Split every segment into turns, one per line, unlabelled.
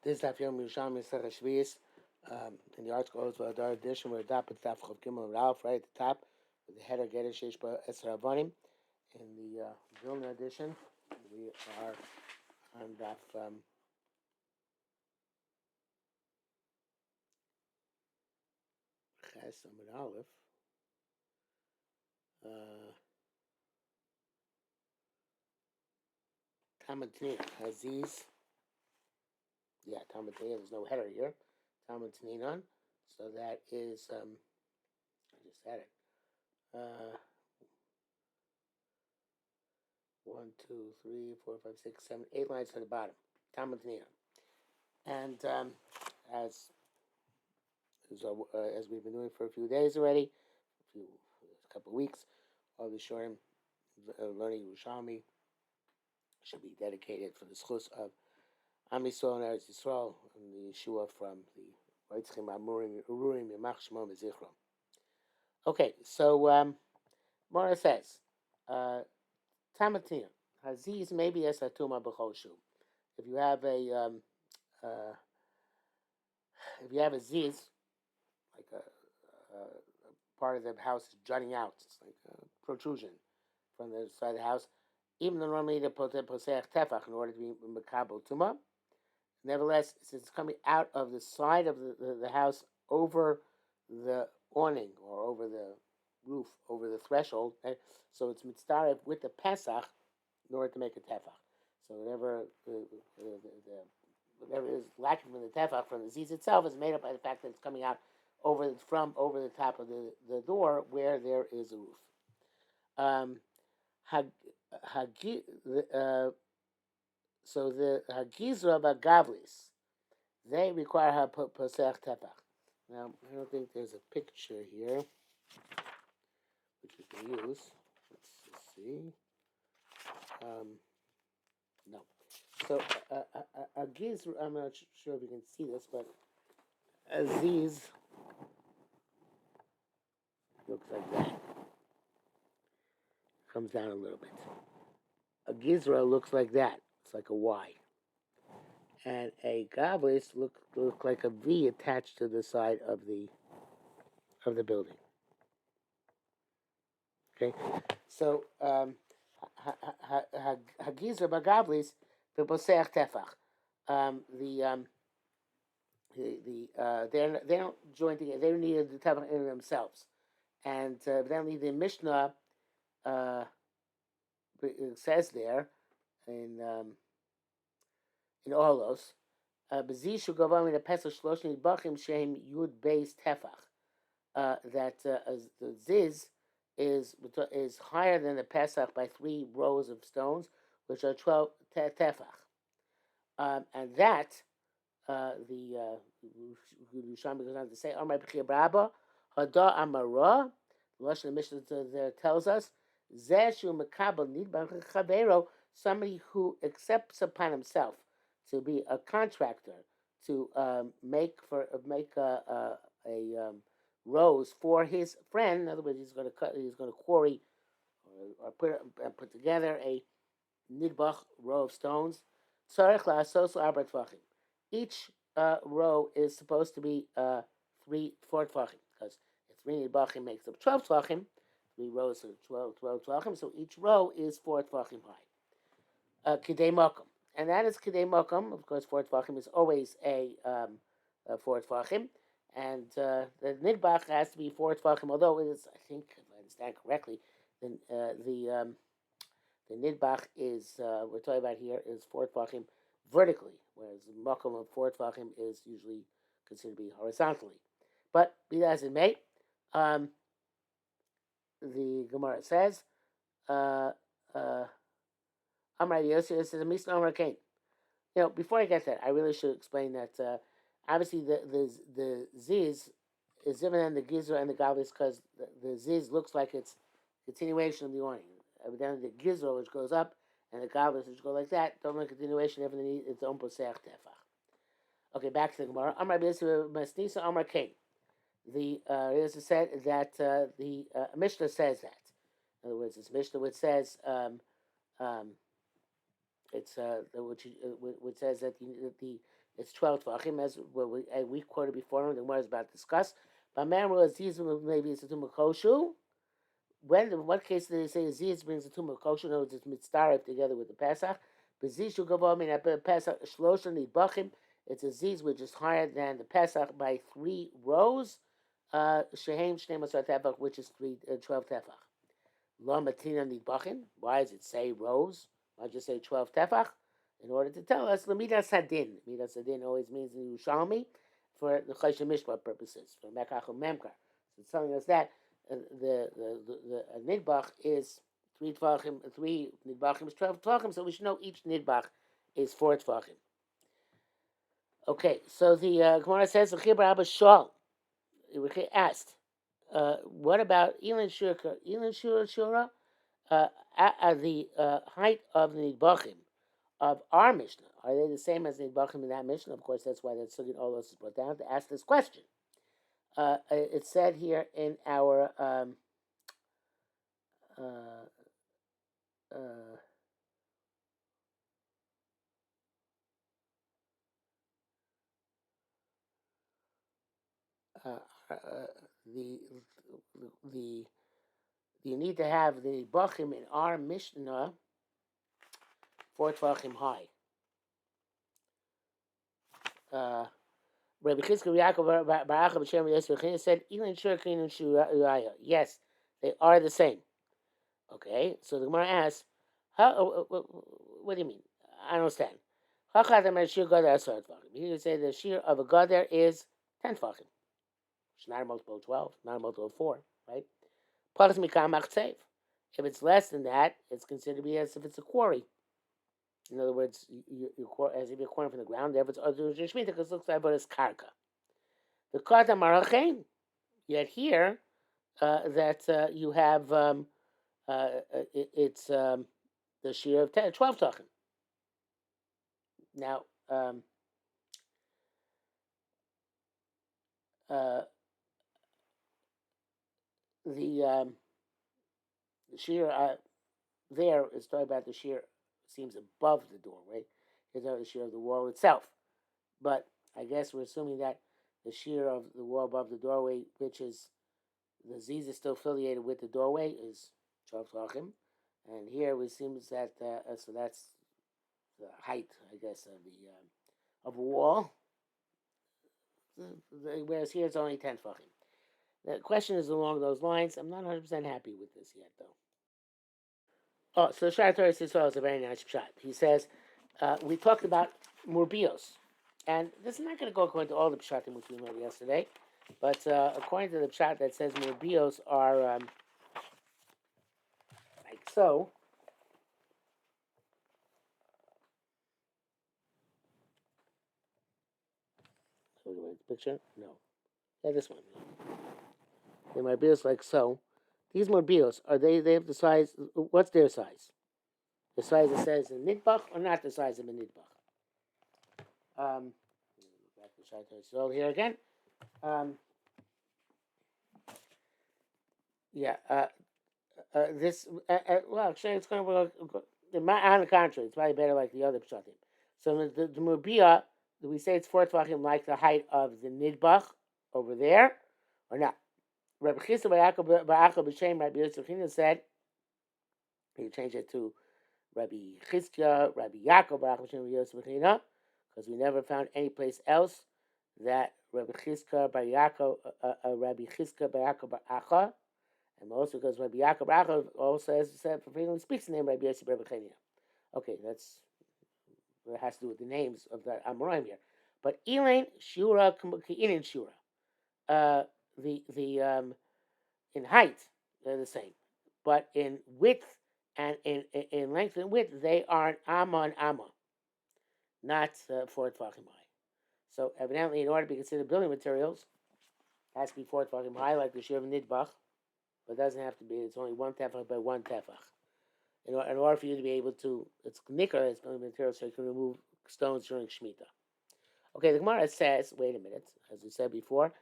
This daf Yerushalmi Shevi'is. In the article goes with our edition, we're daf at daf Chav Gimel Ralph, right at the top, with the header Getter Sheish Ba Esra Avanim. In the Vilna edition, we are on daf Ches Amud Aleph. Tamatnina Aziz. Yeah, Tamatnina. There's no header here. Tamatninan. So that is I just said it. 1, 2, 3, 4, 5, 6, 7, 8 lines to the bottom. Tamatnina. And as we've been doing for a few days already, a couple of weeks, all the Shurim learning Yerushalmi should be dedicated for the schus of Am Yisrael and Eretz Yisrael and the Yeshua from the Reitzchim Amurim Ururim Yamach Shmo Mezichron. Okay, so Mora says, Tamatina Haziz maybe as a tuma b'choshu. If you have a ziz, like a part of the house is jutting out, it's like a protrusion from the side of the house, even though normally they put poseach tefach in order to be mekabel tuma. Nevertheless, since it's coming out of the side of the house over the awning or over the roof, over the threshold, so it's mitzdaref with the pesach in order to make a tefach. So whatever is lacking from the tefach, from the ziz itself, is made up by the fact that it's coming out over the top of the door where there is a roof. So the hagizra bagavlis, they require her posech tefach. Now I don't think there's a picture here which we can use. Let's see. No. So a gizra, I'm not sure if you can see this, but a ziz looks like that. Comes down a little bit. A gizra looks like that. It's like a Y. And a gavlis look like a V attached to the side of the building. Okay, so hagizra bagavlis the poseach tefach. They don't join together. They don't need the tefach in themselves, and evidently the Mishnah says there in Olos, b'zishu gavam in a pesach shloshim bachim shehem yud beis tefach. That the ziz is higher than the pesach by 3 rows of stones, which are 12 tefach, and that the Yerushalmi goes on to say, Amar b'chir braba hada amara. The Lashon Mishnah there tells us, Zeshu mekabel nidbach chavero, somebody who accepts upon himself to be a contractor to make a rows for his friend. In other words, he's going to quarry or put together a nidbach row of stones. Tzarech la'asos arba tvachim. Each row is supposed to be 4 tvachim, because 3 nidbachim makes up 12 tvachim. 3 rows are 12 tvachim, so each row is 4 tvachim high. Kidei makom, and that is kidei makom. Of course, 4 tvachim is always a 4 tvachim. And the nidbach has to be 4 tvachim, although it is, I think, if I understand correctly, then the nidbach is, we're talking about here, is 4 tvachim vertically, whereas the makom of 4 tvachim is usually considered to be horizontally. But be that as it may, the Gemara says, Amar Yosef says, Misna Amar Kain. Before I get that, I really should explain that obviously the ziz is different than the gizra and the gavlis, because the ziz looks like it's continuation of the awning. Evidently the gizra, which goes up, and the gavlis, which go like that, don't make a continuation, everything needs its own poseach tefach. Okay, back to the Gemara. Amar Yosef Masnisa Amar Kain. The Yosef said that the Mishnah says that. In other words, it's Mishnah which says It's which says that the it's 12 tvachim, as we quoted before, and the Gemara is about to discuss. But man was these maybe it's a tumakoshu. When in what case did they say Aziz brings a tumakoshu? No, it's mitzdarif together with the Pesach. Bezishu gavah min Pesach shlosha nidbachim. It's a ziz which is higher than the Pesach by 3 rows. Shehem shnei masar tefach, which is 12 tefach. Lo matina nidbachim. Why does it say rows? Why just say 12 tefach? In order to tell us, Lamidas Hadin. Lamidas Hadin always means in Yerushalmi for the Choshen Mishpat purposes, for Mekach and Memkar. So it's telling us that the Nidbach is 3 Tvachim, 3 Nidbachim is 12 Tvachim, so we should know each Nidbach is 4 Tvachim. Okay, so the Gemara says, the Chibur Abba Shal asked, what about Elin Shura? Elin Shura, the height of the Nidbachim of our Mishnah, are they the same as the Nidbachim in that Mishnah? Of course, that's why that Sugin Olos is brought down to ask this question. It's said here in our the you need to have the Nidbachim in our Mishnah 4 Tvachim high. Rabbi Chizkiah Yaakov Baracha B'Shem Yosef said, "Elin Shurkin and Shuraya." Yes, they are the same. Okay, so the Gemara asks, "How? What do you mean? I don't understand." You can say the shear of a gader is 10 tefachim. It's not a multiple of 12, not a multiple of 4, right? If it's less than that, it's considered to be as if it's a quarry. In other words, as if you're quarrying from the ground, therefore it's other Shemitah because it looks like it's karka. The kata marachein. Yet here, that you have it's the shear of 12 tachim. Now, the shear there is talking about the shear seems above the door, right? It's not the shear of the wall itself. But I guess we're assuming that the shear of the wall above the doorway, which is the ziz is still affiliated with the doorway, is 12 tachim. And here it seems that so that's the height, I guess, of a wall. Whereas here it's only 10 tefachim. The question is along those lines. I'm not 100% happy with this yet, though. Oh, so Shara Torah says, well, it's a very nice shot. He says, we talked about murbios. And this is not going to go according to all the pshatim which we learned yesterday. But according to the pshat that says murbios are like so. Picture? No. Yeah, this one. The murbios like so. These murbios, are they have the size, what's their size? The size that says a nidbach or not the size of a nidbach? Back to Shaitan here again. This, well, actually, it's going to work, on the contrary, it's probably better like the other pshatim. So the murbia, do we say it's 4 tvachim like the height of the nidbach over there, or not? Rabbi Chizkiah Baracha B'Shem Rabbi Yosef said, he changed it to Rabbi Chizkiah, Rabbi Yaakov Baracha B'Shem Rabbi Yosef because we never found any place else that Rabbi Chizkiah Baracha Baracha, and also because Rabbi Yaakov Baracha also said frequently speaks the name Rabbi Yosef Rabbi Chenia. Okay, it has to do with the names of the Amoraim here. But Elaine Shura K'Inin Shura. In height they're the same, but in width and in length and width they are amma, not 4 tvachim high. So evidently, in order to be considered building materials, it has to be 4 tvachim high, like the shear of nidbach, but it doesn't have to be. It's only 1 tefach by 1 tefach. In order for you to be able to, it's nikar as building materials, so you can remove stones during Shemitah. Okay, the Gemara says, wait a minute, as we said before.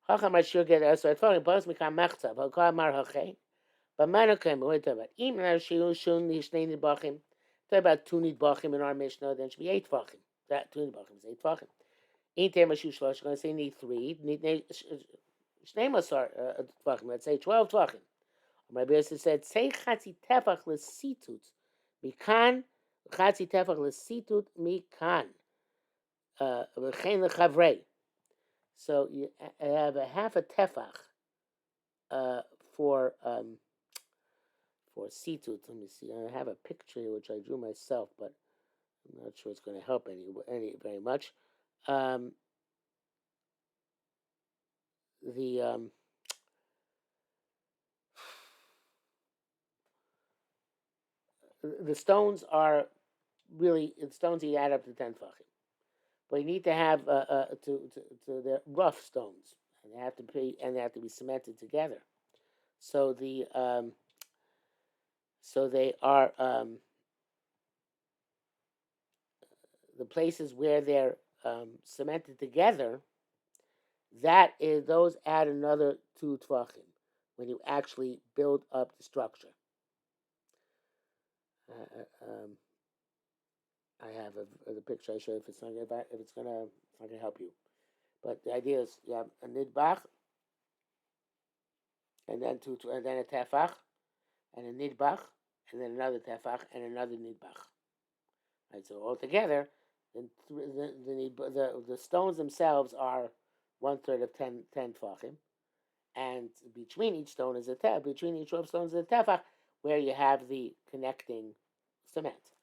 Chacham Rashur get us. So I thought it was mikam mechzav. I'll call Mar Hachay. But Manokim, wait a minute. Even if Shilu Shun Nishnei Nidbachim, Talk about two nidbachim in our Mishnah, then it should be 8 tvachim. That two nidbachim is 8 tvachim. Ein tema shu shlosh. Going to say need 3. Need shnei masar tvachim. Let's say 12 tvachim. My Bessie said, say chatzi tefach lesitut mikan, chatzi tefach lesitut mikan, v'chein lechavrei. So you have a half a tefach for situt. Let me see. I have a picture here which I drew myself, but I'm not sure it's going to help any very much. The stones are really stones you add up to 10 tefachim, but you need to have to the rough stones, and they have to be cemented together. So they are the places where they're cemented together. Those add another 2 tvachim when you actually build up the structure. I have the picture I showed. If it's gonna help you, but the idea is you have a nidbach, and then a tefach, and a nidbach, and then another tefach, and another nidbach. Right. So altogether, the stones themselves are 1/3 of 10 tefachim, and between each stone is between each row of stones is a tefach, where you have the connecting cement.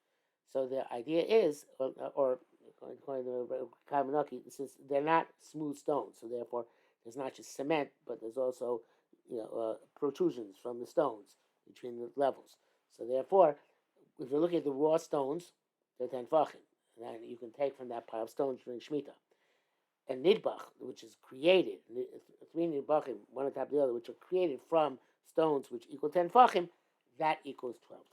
So the idea is, or according to Kavanaki, since they're not smooth stones, so therefore there's not just cement, but there's also protrusions from the stones between the levels. So therefore, if you're looking at the raw stones, they're 10 tefachim, and you can take from that pile of stones during Shemitah. And nidbach, which is created, 3 nidbachim, one on top of the other, which are created from stones which equal 10 tefachim, that equals 12 tefachim.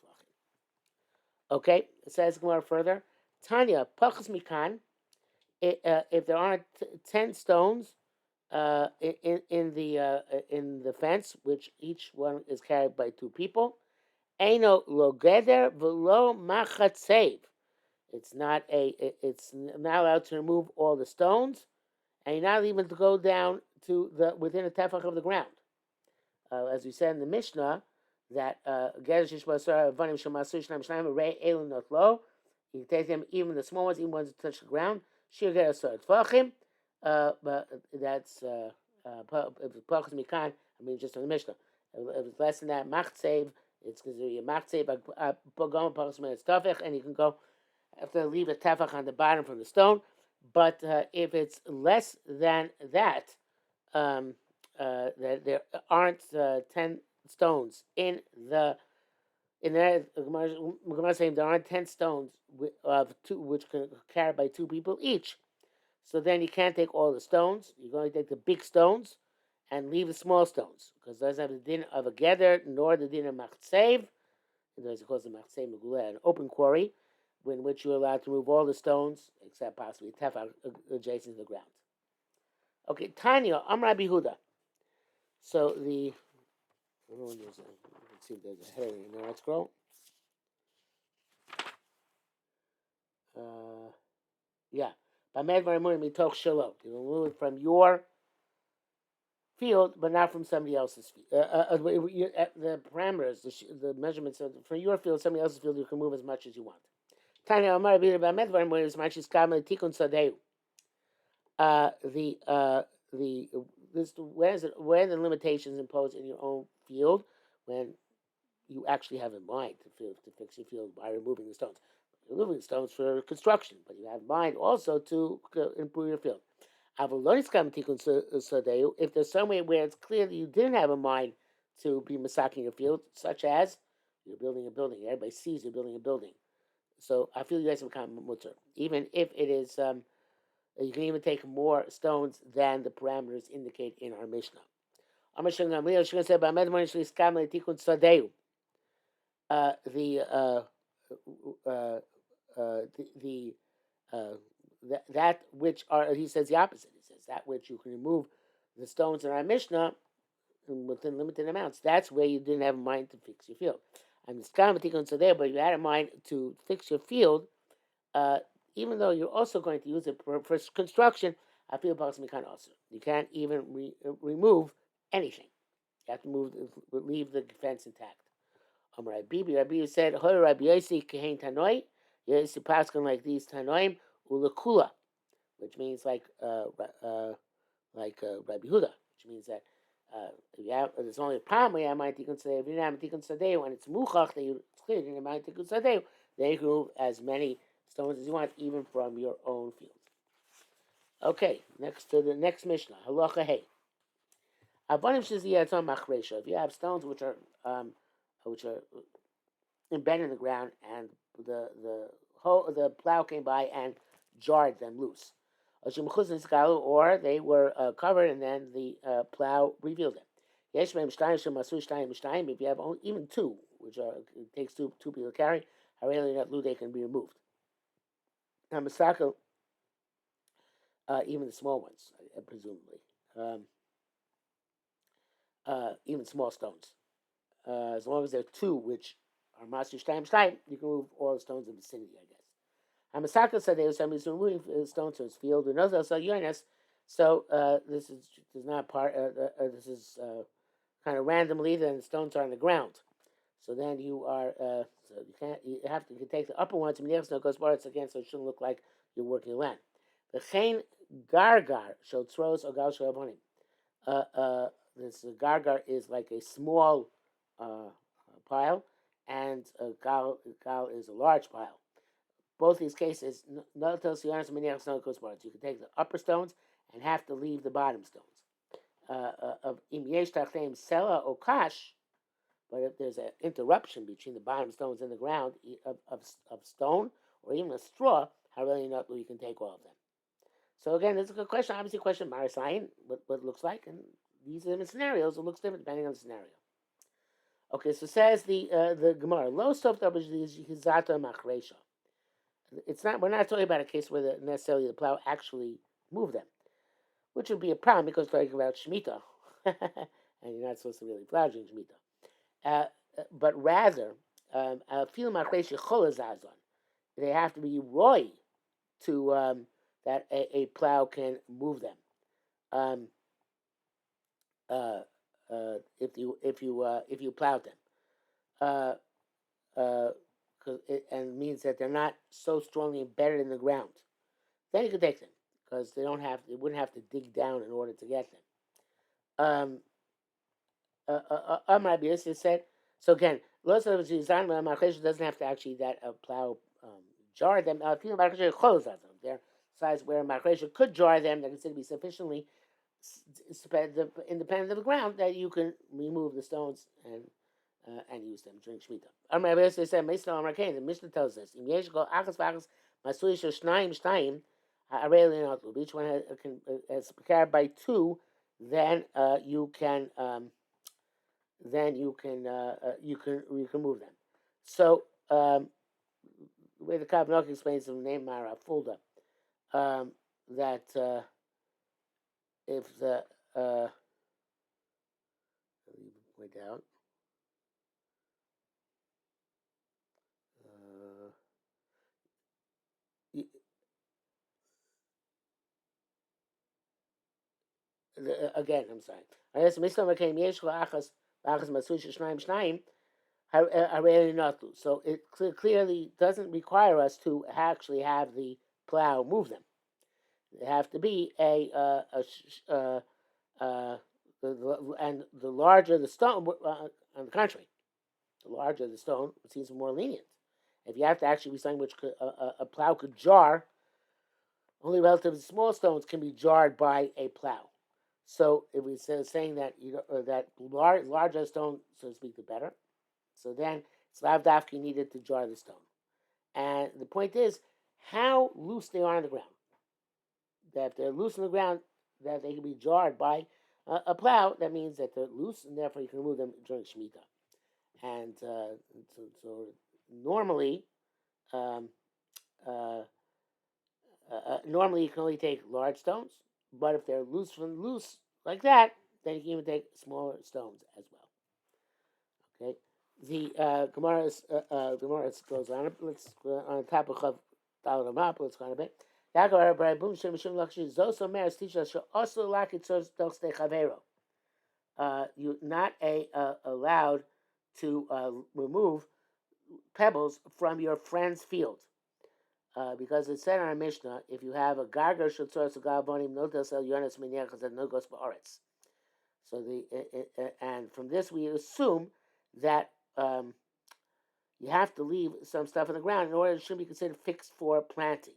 Okay, it says more further. Tanya, pachas mikan, if there aren't 10 stones in the fence, which each one is carried by 2 people, eino lo geder v'lo machatzev. It's not allowed to remove all the stones, and you're not even to go down to within a tefach of the ground. As we said in the Mishnah, that you can take them, even the small ones, even ones that touch the ground. But that's if it's pachas mikan. I mean, just on the Mishnah. If it's less than that, machtzev, it's considered a machtzev. It's tafech, and you can go have to leave a tefach on the bottom from the stone. But if it's less than that, that there aren't 10 stones in there. Gemara saying there aren't 10 stones of 2, which can carried by 2 people each. So then you can't take all the stones. You're going to take the big stones and leave the small stones, because it doesn't have the din of a gather nor the din of machsev. There's of course the machsev meguleh, an open quarry, in which you're allowed to remove all the stones except possibly tefach adjacent to the ground. Okay, Tanya, Amar Rabbi Huda. So let's see if there's a header in there. Let's scroll. Yeah. You remove it from your field, but not from somebody else's field. The parameters, the measurements from your field, somebody else's field, you can move as much as you want. Tanya Amar Rabbi Huda B'Amed Dvarim as much as Kama Tikun Sadeu. Where the limitations imposed in your own field when you actually have in mind to fix your field by removing the stones. You're removing the stones for construction, but you have in mind also to improve your field. If there's somewhere where it's clear that you didn't have in mind to be masaking your field, such as you're building a building, everybody sees you're building a building. So I feel you guys become mutter, even if it is. You can even take more stones than the parameters indicate in our Mishnah. That which are, he says the opposite. He says that which you can remove the stones in our Mishnah within limited amounts. That's where you didn't have in mind to fix your field. I'm the so there, but you had in mind to fix your field, uh, even though you're also going to use it for construction. I feel kind of also. You can't even remove anything. You have to leave the fence intact. Rabbi said, "Hoy Rabbi Yossi kehein tanoi." Yossi paskin like these tanoim ulakula, which means Rabbi Huda, which means that if you have, there's only a problem where you have tikun sadeh. If you didn't have tikun sadeh, when it's muchach that it's clear you didn't have tikun sadeh, then you can remove as many stones as you want, even from your own field. Okay, next to the next Mishnah, halacha hey. Avonim sheziyatzon machresha. If you have stones which are embedded in the ground, and the plow came by and jarred them loose, or they were covered and then the plow revealed them. If you have only, even two, which are it takes two people to carry, they can be removed. Now, Masaka, even the small ones, presumably, even small stones, as long as there are two which are Masu Shtayim, you can move all the stones in the vicinity, I guess. Hamasaka said they were removing stones from his field. So this is not part. This is kind of randomly. Then the stones are on the ground. So then you are. So you can't. You can take the upper ones. Snow goes bar. It's again. So it shouldn't look like you're working land. The chain gargar showed throws or gal shoyabonim. This gargar is like a small pile, and gal is a large pile. Both these cases, you can take the upper stones and have to leave the bottom stones. Of imyesh tachteim sela or kash, but if there's an interruption between the bottom stones and the ground of stone or even a straw, how really not you can take all of them. So again, it's a good question. Obviously, a question Marisayin, what it looks like, and these are the scenarios. It looks different depending on the scenario. Okay, so says the Gemara, lo sof hizata machresha. It's not. We're not talking about a case where necessarily the plow actually moved them, which would be a problem because we're talking about shemitah, and you're not supposed to really plow during shemitah. But rather, they have to be roy to that a plow can move them. If you plowed them. And it means that they're not so strongly embedded in the ground. Then you can take them because they wouldn't have to dig down in order to get them. Rabbi Yossi said. So again, doesn't have to actually that plow jar them. Their size where machresha could jar them, they're considered to be sufficiently independent of the ground that you can remove the stones and use them during Shemitah. Rabbi Yossi said, the Mishnah tells us, each one is carried by two, then you can move them. So the way the Kavanok explains the name Mara Fulda, that if the let me point out. Again, I'm sorry. So it clearly doesn't require us to actually have the plow move them. They have to be and the larger the stone. On the contrary, the larger the stone, it seems more lenient. If you have to actually be something which a plow could jar, only relatively small stones can be jarred by a plow. So if we saying that that larger stone, so to speak, the better. So then it's lavdafki needed to jar the stone. And the point is how loose they are on the ground. That if they're loose on the ground, that they can be jarred by a plow. That means that they're loose, and therefore you can remove them during shemitah. And so normally, normally you can only take large stones, but if they're loose like that, then you can even take smaller stones as well. Okay, The Gemara goes on. Let's on the topic of Dalit Map. Let's go on a bit. Yagar Bray Boom Shem Shem Lakshi Zoso Meres teach us also Lakit Sos Doste Chavero. You're not allowed to remove pebbles from your friend's field. Because it said in our Mishnah, if you have a garger shetzoros agavonim no tesel yonas minyachas and no gos ba'aretz. So and from this we assume that you have to leave some stuff in the ground in order it should be considered fixed for planting.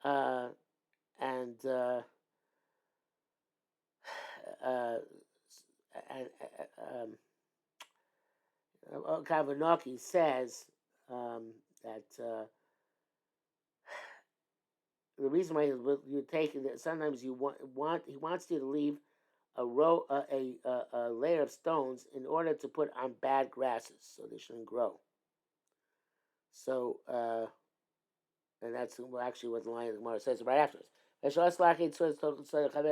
And Kavanaughty says that the reason why you're taking it, sometimes you want he wants you to leave a layer of stones in order to put on bad grasses so they shouldn't grow. So and that's actually what the line of the Gemara says right afterwards. I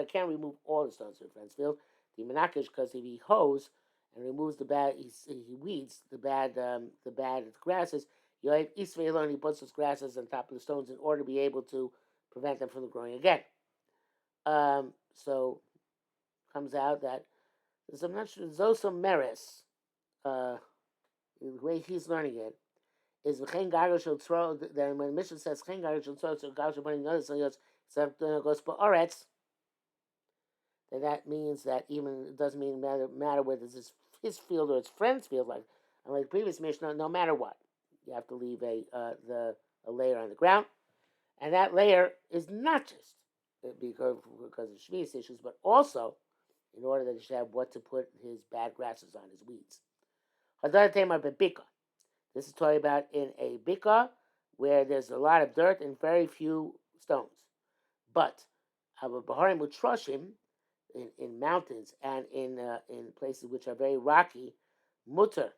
can't remove all the stones from a friend's field. The menakish, because if he hoes and removes the bad, he weeds the bad grasses. Yoav Isveilon, he puts those grasses on top of the stones in order to be able to prevent them from growing again. So comes out that I'm not sure Zosa Meres, the way he's learning it, is v'chein gargo shel tzro. Then when Mishnah says chen gargo shel tzro, so gargo shel bani notice goes ba'aretz, then that means that even it doesn't mean matter whether it's his field or his friend's field. Like the previous Mishnah, no matter what, you have to leave a layer on the ground, and that layer is not just because of Shevi'is issues, but also in order that he should have what to put his bad grasses on, his weeds. This is talking about in a bika where there's a lot of dirt and very few stones. But Baharim Mutrashim in mountains and in places which are very rocky, mutter,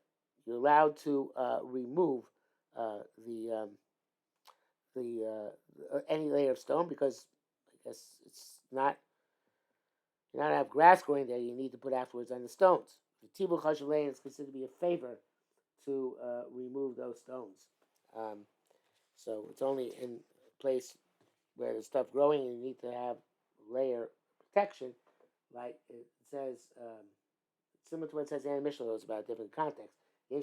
you're allowed to remove any layer of stone because I guess it's not. You not have grass growing there. You need to put afterwards on the stones. The tibu chashulein is considered to be a favor to remove those stones. So it's only in a place where there's stuff growing and you need to have layer protection, like it says, similar to what it says in the Mishnah, it's about a different context. You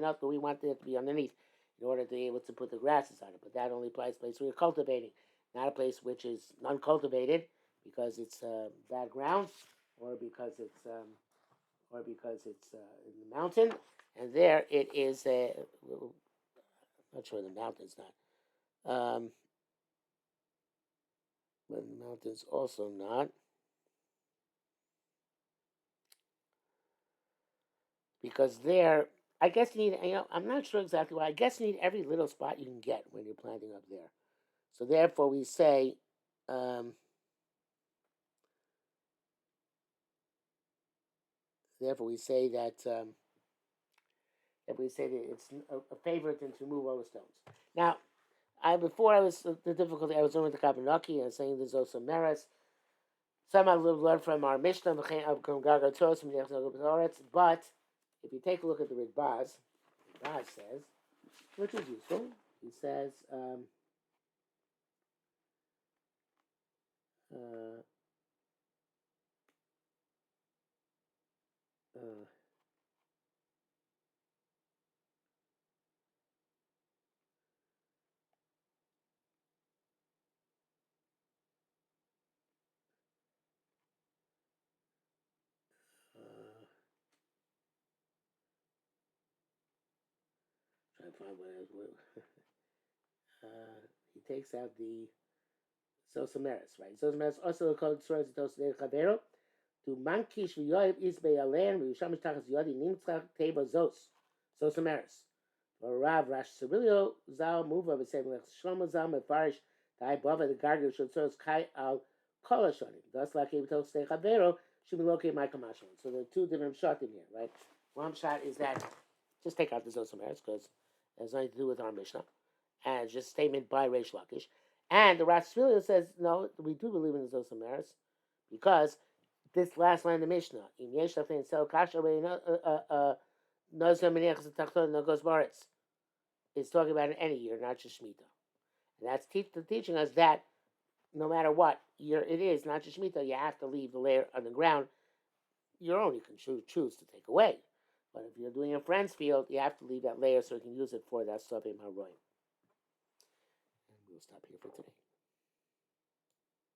know, we want it to be underneath in order to be able to put the grasses on it, but that only applies to places where you're cultivating, not a place which is uncultivated because it's bad ground or because it's in the mountain, and there it is. I'm not sure the mountain's not, but the mountain's also not, because there, I guess you need. I'm not sure exactly why. I guess you need every little spot you can get when you're planting up there. So therefore, we say. Therefore, we say that it's a favor to remove all the stones. Now, before I was the difficulty, I was learning the Kabanaki and saying there's also meres. Some I learned from our Mishnah of Gargatos from the but if you take a look at the Ridbaz says, which is useful. He says. Trying to find what he takes out the Sosameres, right? Sosameres also called Soros Tosnei Chavero. To mankish v'yoyev is be'alen v'yishamish tachas yodi nimtzach teva zos Sosameres. Rav Rash Sibilio Zal Muva v'sevim lech Shlomo Zal mefarish Dai Bava the Garger Shel Soros Kai Al Kolashonim. Thus like Ev Tosnei Chavero should be located Michael Mashon. So there are two different shotim here, right? One shot is that just take out the Sosameres because it has nothing to do with our Mishnah. And it's just a statement by Reish Lakish. And the Rav Shvilio says, no, we do believe in the Zosameres because this last line of the Mishnah, Im yesh lachtein sel kasher nozem meniachas tachton nogos baretz, is talking about in any year, not just Shemitah. And that's teaching us that no matter what year it is, not just Shemitah, you have to leave the layer on the ground. Your own, you can choose to take away. But if you're doing a friend's field, you have to leave that layer so you can use it for that Sovim HaRoim. And we'll stop here for today.